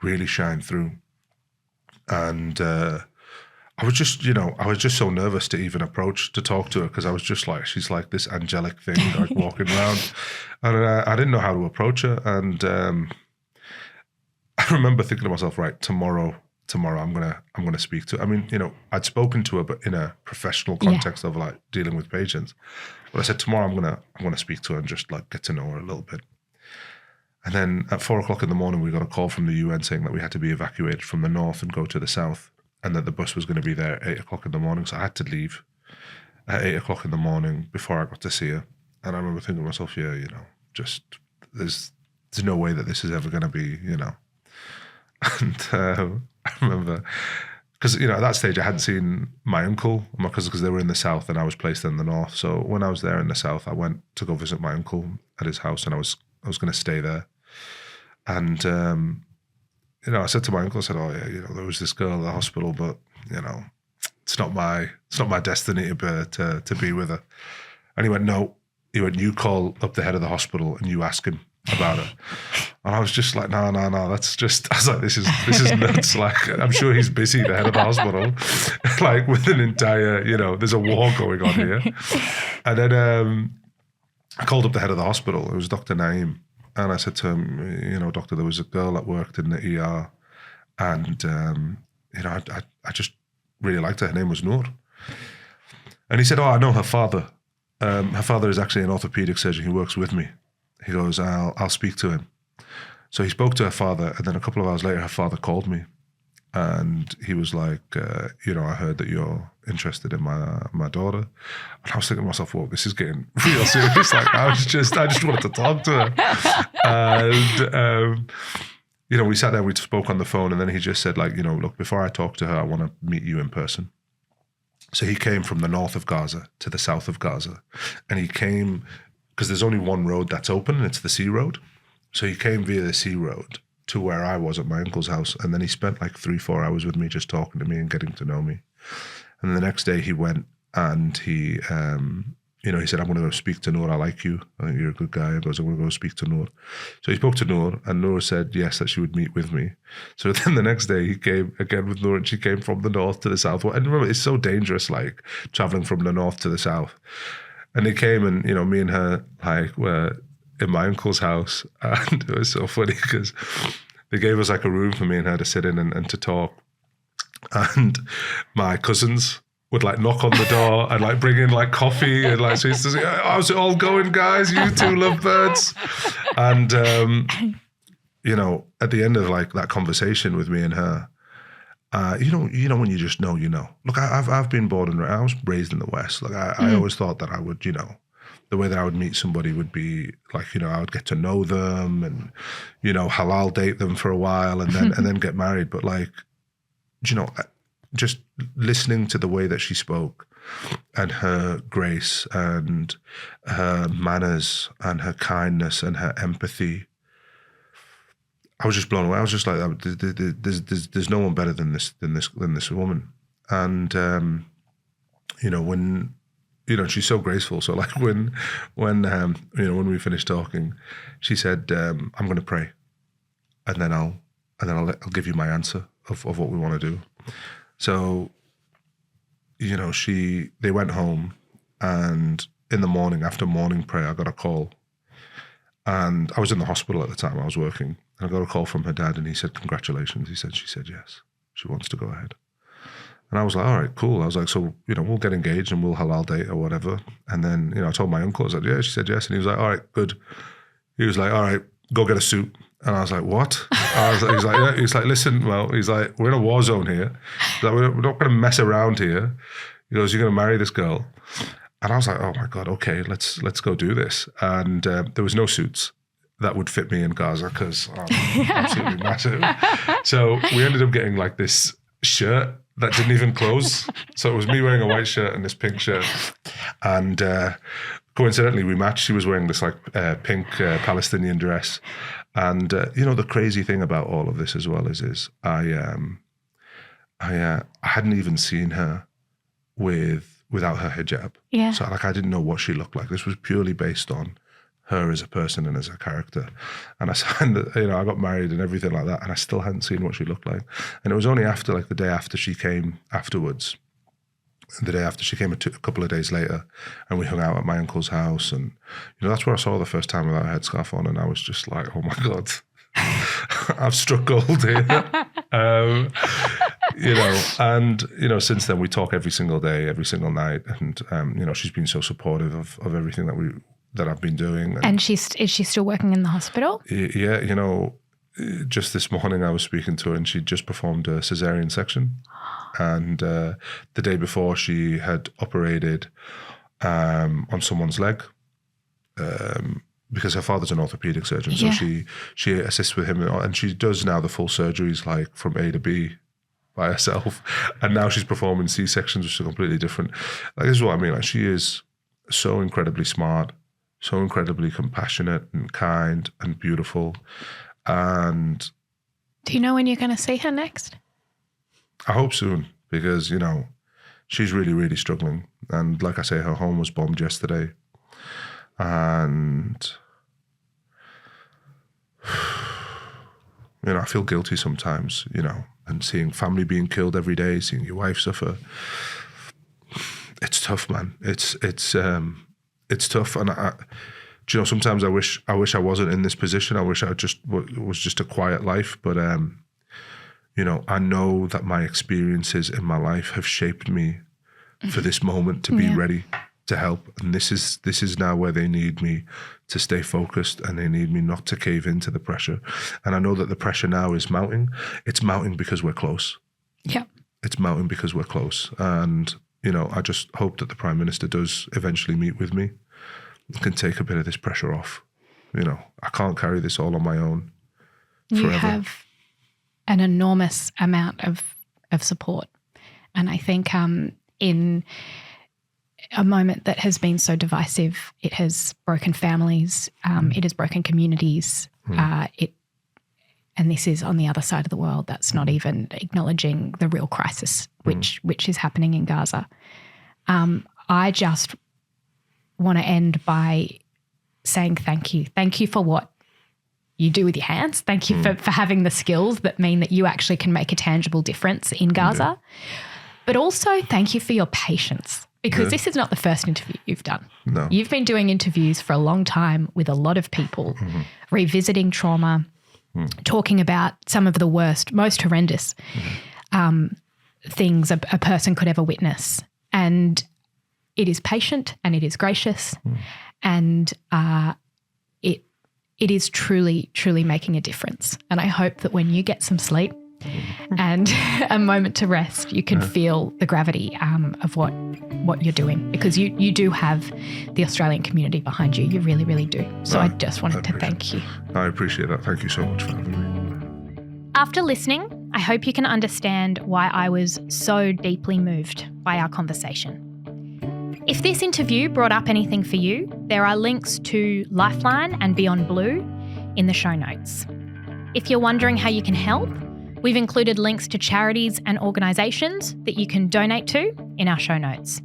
really shine through. And I was just so nervous to even approach to talk to her because I was just she's like this angelic thing walking around, and I didn't know how to approach her. And I remember thinking to myself, right, tomorrow I'm gonna speak to her. I mean, I'd spoken to her, but in a professional context of dealing with patients. But I said tomorrow I'm gonna speak to her and just get to know her a little bit. And then at 4:00 in the morning, we got a call from the UN saying that we had to be evacuated from the north and go to the south. and that the bus was going to be there at 8 o'clock in the morning. So I had to leave at 8 o'clock in the morning before I got to see her. And I remember thinking to myself, yeah, just there's no way that this is ever going to be, And I remember, because, at that stage I hadn't seen my uncle, my cousins, because they were in the south and I was placed in the north. So when I was there in the south, I went to go visit my uncle at his house, and I was going to stay there. And, I said to my uncle, I said, oh yeah, there was this girl at the hospital, but, it's not my destiny to be with her. And he went, no. He went, you call up the head of the hospital and you ask him about her. And I was just like, no, that's just, I was like, this is nuts. Like, I'm sure he's busy, the head of the hospital, like with an entire, there's a war going on here. And then I called up the head of the hospital. It was Dr. Naeem. And I said to him, doctor, there was a girl that worked in the ER, and, I just really liked her. Her name was Noor. And he said, oh, I know her father. Her father is actually an orthopedic surgeon who works with me. He goes, I'll speak to him. So he spoke to her father, and then a couple of hours later, her father called me. And he was like, I heard that you're interested in my daughter. And I was thinking to myself, well, this is getting real serious. Like, I just wanted to talk to her. And, we sat there, we spoke on the phone, and then he just said, like, look, before I talk to her, I want to meet you in person. So he came from the north of Gaza to the south of Gaza. And he came, because there's only one road that's open, and it's the sea road. So he came via the sea road to where I was at my uncle's house. And then he spent like 3-4 hours with me, just talking to me and getting to know me. And the next day he went and he said, I'm going to go speak to Noor. I like you. I think you're a good guy. He goes, I'm going to go speak to Noor. So he spoke to Noor, and Noor said yes, that she would meet with me. So then the next day he came again with Noor, and she came from the north to the south. And remember, it's so dangerous, like traveling from the north to the south. And they came, and, me and her, like, were in my uncle's house. And it was so funny because they gave us like a room for me and her to sit in and to talk. And my cousins would like knock on the door and like bring in like coffee, and like, so he's just like, how's it all going, guys? You two lovebirds. And, at the end of like that conversation with me and her, when you just know, Look, I've been born and I was raised in the West. Like I always thought that I would, the way that I would meet somebody would be like, I would get to know them and, halal date them for a while and then get married. But like, just listening to the way that she spoke and her grace and her manners and her kindness and her empathy, I was just blown away. I was just like, there's no one better than this woman. And, when, she's so graceful. So like when we finished talking, she said, I'm going to pray, and then I'll give you my answer of what we want to do. So, they went home, and in the morning, after morning prayer, I got a call, and I was in the hospital at the time. I was working, and I got a call from her dad, and he said, congratulations. She said, yes, she wants to go ahead. And I was like, all right, cool. I was like, so, we'll get engaged and we'll halal date or whatever. And then, I told my uncle, I said, yeah, she said yes. And he was like, all right, good. He was like, all right, go get a suit. And I was like, what? He's like, yeah. He's like, listen, well, he's like, we're in a war zone here. He's like, we're not going to mess around here. He goes, you're going to marry this girl. And I was like, oh my God, okay, let's go do this. And there was no suits that would fit me in Gaza because I'm absolutely massive. So we ended up getting like this shirt that didn't even close. So it was me wearing a white shirt and this pink shirt. And coincidentally, we matched. She was wearing this like pink Palestinian dress. And the crazy thing about all of this as well is I hadn't even seen her without her hijab. Yeah. So like I didn't know what she looked like. This was purely based on her as a person and as a character. And I got married and everything like that, and I still hadn't seen what she looked like. And it was only after, like the day after she came afterwards, the day after she came a couple of days later, and we hung out at my uncle's house, and that's where I saw her the first time without a headscarf on, and I was just like, oh my God, I've struck gold here. And since then we talk every single day, every single night, and she's been so supportive of everything that I've been doing. And is she still working in the hospital? Yeah, just this morning I was speaking to her and she'd just performed a cesarean section. And the day before she had operated on someone's leg because her father's an orthopedic surgeon. So she assists with him, and she does now the full surgeries like from A to B by herself. And now she's performing C-sections, which are completely different. Like, this is what I mean. Like, she is so incredibly smart, so incredibly compassionate and kind and beautiful. And do you know when you're going to see her next? I hope soon, because, you know, she's really, really struggling. And like I say, her home was bombed yesterday. And, you know, I feel guilty sometimes, you know, and seeing family being killed every day, seeing your wife suffer. It's tough, man. It's tough. And do you know, sometimes I wish I wasn't in this position. I wish I was just a quiet life. But, you know, I know that my experiences in my life have shaped me for this moment to be ready to help. And this is now where they need me to stay focused, and they need me not to cave into the pressure. And I know that the pressure now is mounting. It's mounting because we're close. Yeah. It's mounting because we're close. And, you know, I just hope that the Prime Minister does eventually meet with me and can take a bit of this pressure off. You know, I can't carry this all on my own forever. You have an enormous amount of support. And I think in a moment that has been so divisive, it has broken families, it has broken communities, and this is on the other side of the world. That's not even acknowledging the real crisis which is happening in Gaza. I just want to end by saying thank you. Thank you for what you do with your hands. Thank you for having the skills that mean that you actually can make a tangible difference in Gaza. But also thank you for your patience, because this is not the first interview you've done. No. You've been doing interviews for a long time with a lot of people, revisiting trauma, talking about some of the worst, most horrendous things a person could ever witness. And it is patient and it is gracious and it is truly, truly making a difference. And I hope that when you get some sleep and a moment to rest, you can feel the gravity of what you're doing, because you do have the Australian community behind you. You really, really do. So I just wanted to thank you. I appreciate that. Thank you so much for having me. After listening, I hope you can understand why I was so deeply moved by our conversation. If this interview brought up anything for you, there are links to Lifeline and Beyond Blue in the show notes. If you're wondering how you can help, we've included links to charities and organisations that you can donate to in our show notes.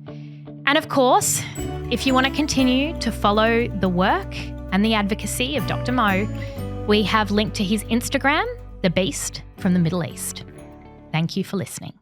And of course, if you want to continue to follow the work and the advocacy of Dr. Mo, we have linked to his Instagram, The Beast from the Middle East. Thank you for listening.